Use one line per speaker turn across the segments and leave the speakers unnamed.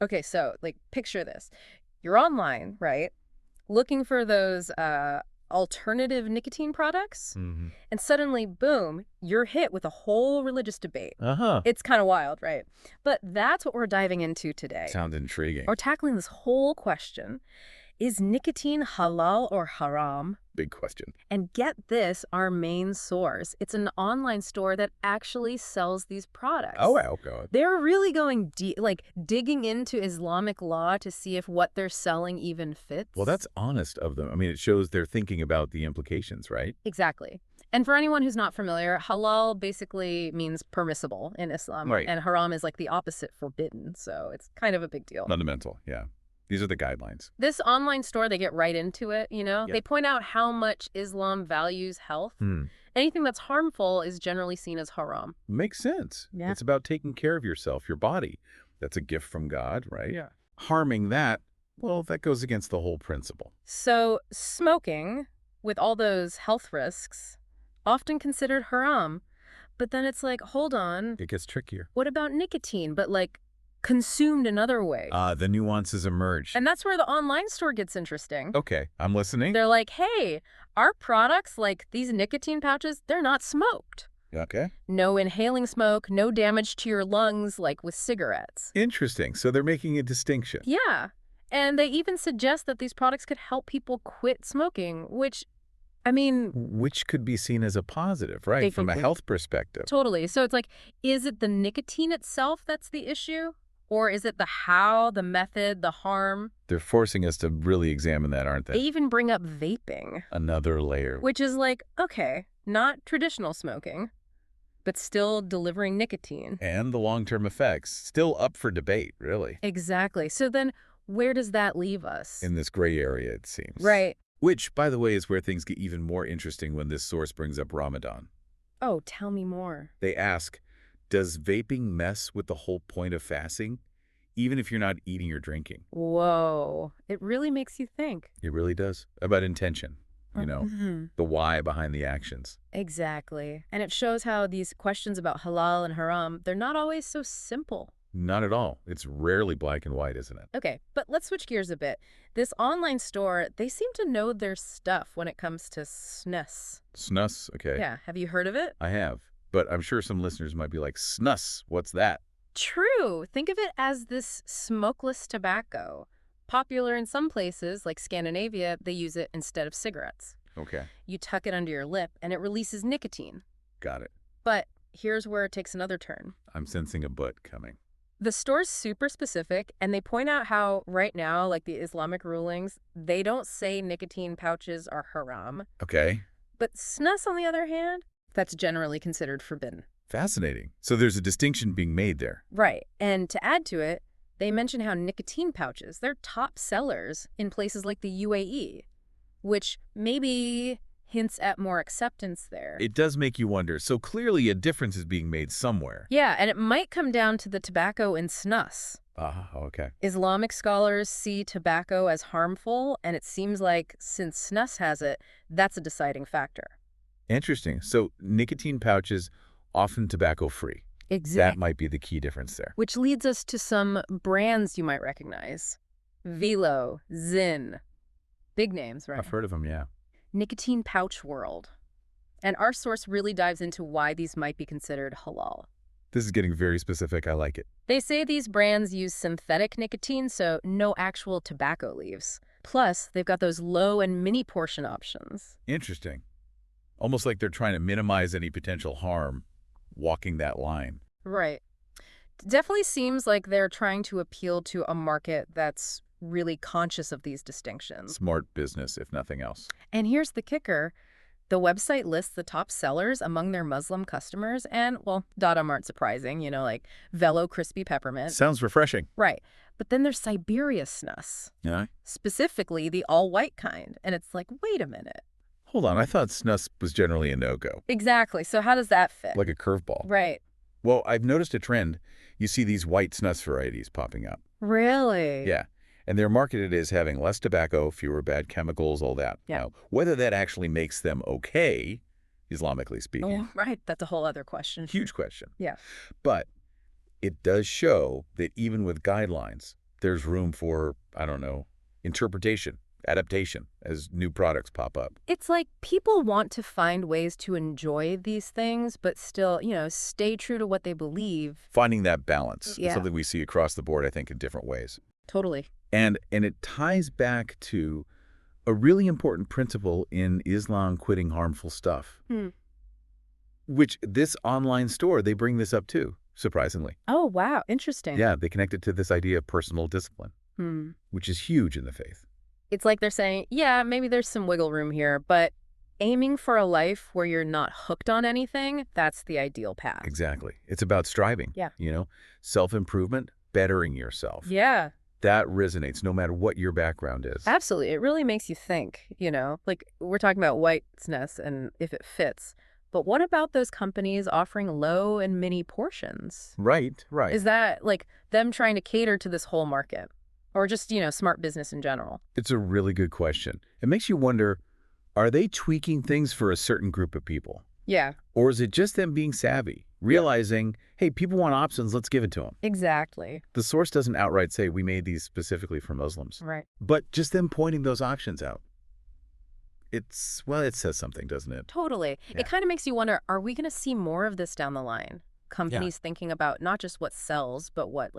Okay, so like picture this. You're online, right? Looking for those alternative nicotine products,
Hmm.
and suddenly, boom, you're hit with a whole religious debate.
Uh-huh.
It's kind of wild, right? But that's what we're diving into today.
Sounds intriguing.
We're tackling this whole question. Is nicotine halal or haram?
Big question.
And get this, our main source. It's an online store that actually sells these products.
Oh, well, God.
They're really going deep, like digging into Islamic law to see if what they're selling even fits.
Well, that's honest of them. I mean, it shows they're thinking about the implications, right?
Exactly. And for anyone who's not familiar, halal basically means permissible in Islam.
Right.
And haram is like the opposite, forbidden. So it's kind of a big deal.
Fundamental, yeah. These are the guidelines.
This online store, they get right into it, you know?
Yeah.
They point out how much Islam values health. Anything that's harmful is generally seen as haram.
Makes sense.
Yeah.
It's about taking care of yourself, your body. That's a gift from God, right?
Yeah.
Harming that, well, that goes against the whole principle.
So smoking, with all those health risks, often considered haram. But then it's like, hold on,
It gets trickier.
what about nicotine, but like consumed another way?
The nuances emerge.
And that's where the online store gets interesting.
Okay, I'm listening.
They're like, hey, our products, like these nicotine pouches, they're not smoked.
Okay.
No inhaling smoke, no damage to your lungs like with cigarettes.
Interesting. So they're making a distinction.
Yeah. And they even suggest that these products could help people quit smoking, which, I mean,
Which could be seen as a positive, right?
They
From a
think-
health perspective.
totally. So it's like, is it the nicotine itself that's the issue? Or is it the how, the method, the harm?
They're forcing us to really examine that, aren't
They
they?
even bring up vaping,
Another layer.
which is like, okay, not traditional smoking, but still delivering nicotine.
And the long-term effects. Still up for debate, really.
Exactly. So then where does that leave us?
In this gray area, it seems.
Right.
Which, by the way, is where things get even more interesting when this source brings up Ramadan.
Oh, tell me more.
They ask, does vaping mess with the whole point of fasting, even if you're not eating or drinking?
Whoa. It really makes you think.
It really does. About intention,
Mhm.
the why behind the actions.
Exactly. And it shows how these questions about halal and haram, they're not always so simple.
Not at all. It's rarely black and white, isn't it?
Okay, but let's switch gears a bit. This online store, they seem to know their stuff when it comes to snus.
Snus, okay.
Yeah, have you heard of it?
I have. But I'm sure some listeners might be like, snus, what's that?
True. Think of it as this smokeless tobacco. Popular in some places, like Scandinavia, they use it instead of cigarettes.
Okay,
You tuck it under your lip, and it releases nicotine.
got it.
But here's where it takes another turn.
I'm sensing a but coming.
The store's super specific, and they point out how right now, like the Islamic rulings, they don't say nicotine pouches are haram.
Okay,
But snus, on the other hand, that's generally considered forbidden.
fascinating. So there's a distinction being made there.
Right. And to add to it, they mention how nicotine pouches, they're top sellers in places like the UAE, which maybe hints at more acceptance there.
It does make you wonder. So clearly a difference is being made somewhere.
Yeah, and it might come down to the tobacco in snus.
Ah, okay.
Islamic scholars see tobacco as harmful, and it seems like since snus has it, that's a deciding factor.
Interesting. So nicotine pouches, often tobacco-free. That might be the key difference there.
Which leads us to some brands you might recognize. Velo, Zyn. Big names, right?
I've heard of them, yeah.
Nicotine pouch world. And our source really dives into why these might be considered halal.
This is getting very specific. I like it.
They say these brands use synthetic nicotine, so no actual tobacco leaves. Plus, they've got those low and mini portion options.
Interesting. Almost like they're trying to minimize any potential harm, walking that line.
Right. Definitely seems like they're trying to appeal to a market that's really conscious of these distinctions.
Smart business, if nothing else.
And here's the kicker. The website lists the top sellers among their Muslim customers, and, well, Datum aren't surprising, like Velo Crispy Peppermint.
Sounds refreshing.
Right. But then there's Siberia Snus,
Yeah.
specifically the all-white kind. And it's like, wait a minute.
Hold on. I thought snus was generally a no-go.
Exactly. So how does that fit?
Like a curveball.
Right.
Well, I've noticed a trend. You see these white snus varieties popping up.
Really?
Yeah. And they're marketed as having less tobacco, fewer bad chemicals, all that.
Yeah.
Now, whether that actually makes them okay, Islamically speaking,
Oh, right. That's a whole other question.
huge question.
Yeah.
But it does show that even with guidelines, there's room for, I don't know, interpretation, adaptation as new products pop up.
It's like people want to find ways to enjoy these things, but still, stay true to what they believe.
Finding that balance is
Yeah.
something we see across the board, I think, in different ways.
Totally.
And it ties back to a really important principle in Islam quitting harmful stuff, which this online store, they bring this up too, surprisingly.
Oh, wow. Interesting.
Yeah, they connect it to this idea of personal discipline, which is huge in the faith.
It's like they're saying, yeah, maybe there's some wiggle room here, but aiming for a life where you're not hooked on anything, that's the ideal path.
Exactly. It's about striving.
Yeah.
Self-improvement, bettering yourself.
Yeah.
That resonates no matter what your background is.
Absolutely. It really makes you think, like we're talking about whiteness and if it fits. But what about those companies offering low and mini portions?
Right.
Is that like them trying to cater to this whole market? Or just, smart business in general?
It's a really good question. It makes you wonder, are they tweaking things for a certain group of people?
Yeah.
Or is it just them being savvy, realizing, hey, people want options, let's give it to them?
Exactly.
The source doesn't outright say we made these specifically for Muslims.
Right.
But just them pointing those options out. It says something, doesn't it?
Totally.
Yeah.
It kind of makes you wonder, are we going to see more of this down the line? Companies thinking about not just what sells, but what,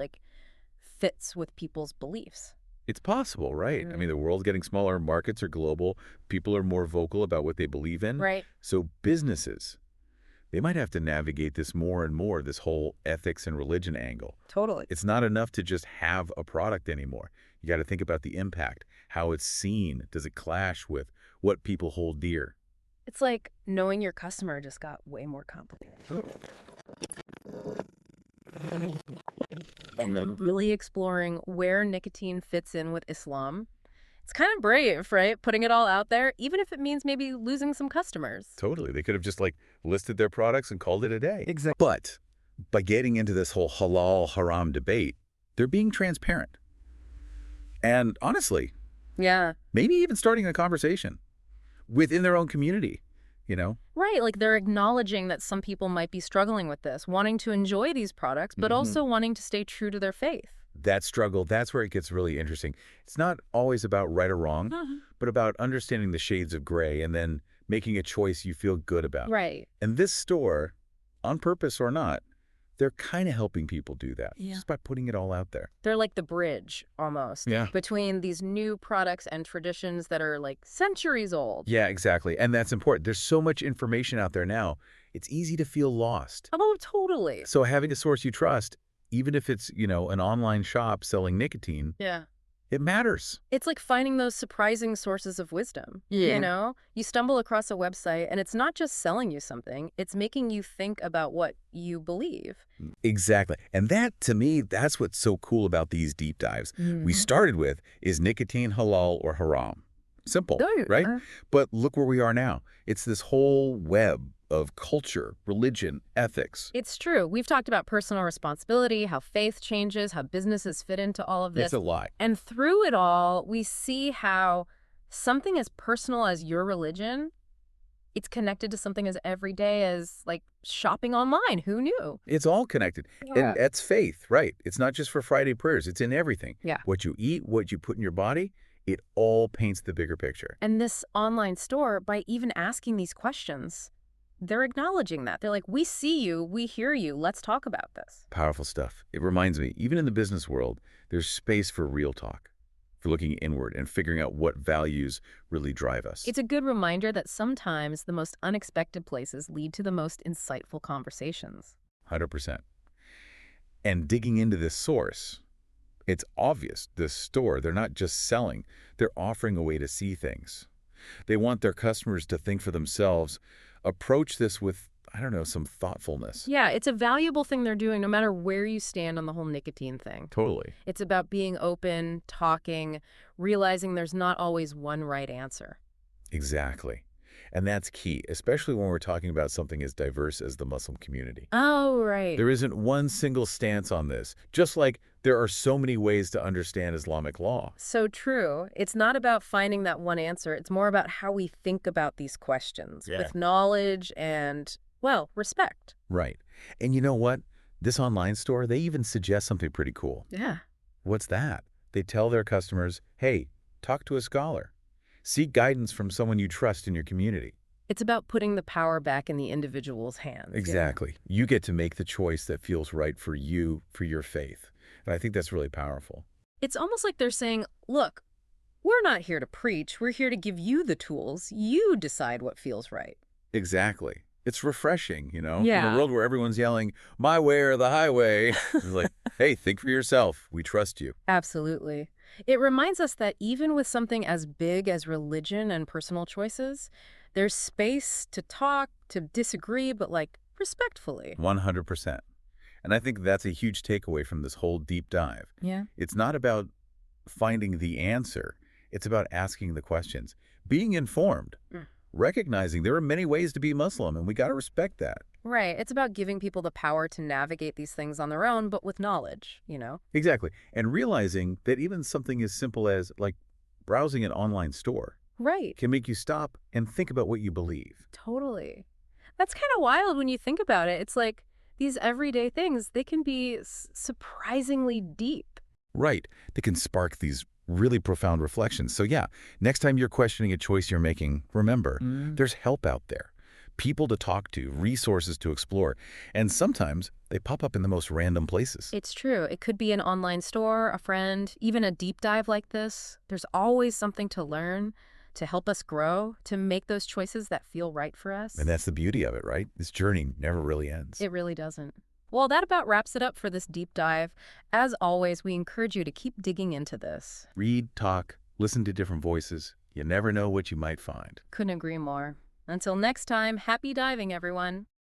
fits with people's beliefs.
It's possible, right? I mean, the world's getting smaller, markets are global, people are more vocal about what they believe in.
Right.
So businesses, they might have to navigate this more and more, this whole ethics and religion angle.
Totally.
It's not enough to just have a product anymore. You got to think about the impact, how it's seen. Does it clash with what people hold dear?
It's like knowing your customer just got way more complicated. And then really exploring where nicotine fits in with Islam. It's kind of brave, right? Putting it all out there, even if it means maybe losing some customers.
Totally. They could have just listed their products and called it a day.
Exactly.
But by getting into this whole halal haram debate, they're being transparent. And honestly,
Yeah.
maybe even starting a conversation within their own community,
Right, like they're acknowledging that some people might be struggling with this, wanting to enjoy these products, but also wanting to stay true to their faith.
That struggle, that's where it gets really interesting. It's not always about right or wrong, but about understanding the shades of gray and then making a choice you feel good about.
Right.
And this store, on purpose or not, they're kind of helping people do that just by putting it all out there.
They're like the bridge, almost, between these new products and traditions that are centuries old.
Yeah, exactly. And that's important. There's so much information out there now. It's easy to feel lost.
Oh, totally.
So having a source you trust, even if it's, an online shop selling nicotine, it matters.
It's like finding those surprising sources of wisdom.
Yeah.
You stumble across a website and it's not just selling you something, it's making you think about what you believe.
Exactly. And that, to me, that's what's so cool about these deep dives. We started with, is nicotine halal or haram? Simple, right? But look where we are now. It's this whole web of culture, religion, ethics.
It's true. We've talked about personal responsibility, how faith changes, how businesses fit into all of this.
It's a lot.
And through it all, we see how something as personal as your religion, it's connected to something as everyday as shopping online. Who knew?
It's all connected.
Yeah.
And that's faith, right? It's not just for Friday prayers. It's in everything.
Yeah.
What you eat, what you put in your body, it all paints the bigger picture.
And this online store, by even asking these questions, they're acknowledging that. They're like, we see you, we hear you, let's talk about this.
Powerful stuff. It reminds me, even in the business world, there's space for real talk, for looking inward and figuring out what values really drive us.
It's a good reminder that sometimes the most unexpected places lead to the most insightful conversations.
100%. And digging into this source, it's obvious, this store, they're not just selling, they're offering a way to see things. They want their customers to think for themselves, approach this with, some thoughtfulness.
Yeah, it's a valuable thing they're doing no matter where you stand on the whole nicotine thing.
Totally.
It's about being open, talking, realizing there's not always one right answer.
Exactly. And that's key, especially when we're talking about something as diverse as the Muslim community.
Oh, right.
There isn't one single stance on this, just like there are so many ways to understand Islamic law.
So true. It's not about finding that one answer. It's more about how we think about these questions with knowledge and, respect.
Right. And you know what? This online store, they even suggest something pretty cool.
Yeah.
What's that? They tell their customers, hey, talk to a scholar. Seek guidance from someone you trust in your community.
It's about putting the power back in the individual's hands. Yeah.
Exactly. You get to make the choice that feels right for you, for your faith. And I think that's really powerful.
It's almost like they're saying, look, we're not here to preach. We're here to give you the tools. You decide what feels right.
Exactly. It's refreshing, In a
Yeah.
world where everyone's yelling, my way or the highway. It's like, hey, think for yourself. We trust you.
Absolutely. It reminds us that even with something as big as religion and personal choices, there's space to talk, to disagree, but respectfully.
100%. And I think that's a huge takeaway from this whole deep dive.
Yeah.
It's not about finding the answer. It's about asking the questions, being informed, recognizing there are many ways to be Muslim, and we got to respect that.
Right. It's about giving people the power to navigate these things on their own, but with knowledge.
Exactly. And realizing that even something as simple as, browsing an online store
Right.
can make you stop and think about what you believe.
Totally. That's kind of wild when you think about it. It's like these everyday things, they can be surprisingly deep.
Right. They can spark these really profound reflections. So yeah, next time you're questioning a choice you're making, remember, there's help out there. People to talk to, resources to explore, and sometimes they pop up in the most random places.
It's true. It could be an online store, a friend, even a deep dive like this. There's always something to learn, to help us grow, to make those choices that feel right for us.
And that's the beauty of it, right? This journey never really ends.
It really doesn't. Well, that about wraps it up for this deep dive. As always, we encourage you to keep digging into this.
Read, talk, listen to different voices. You never know what you might find.
Couldn't agree more. Until next time, happy diving, everyone.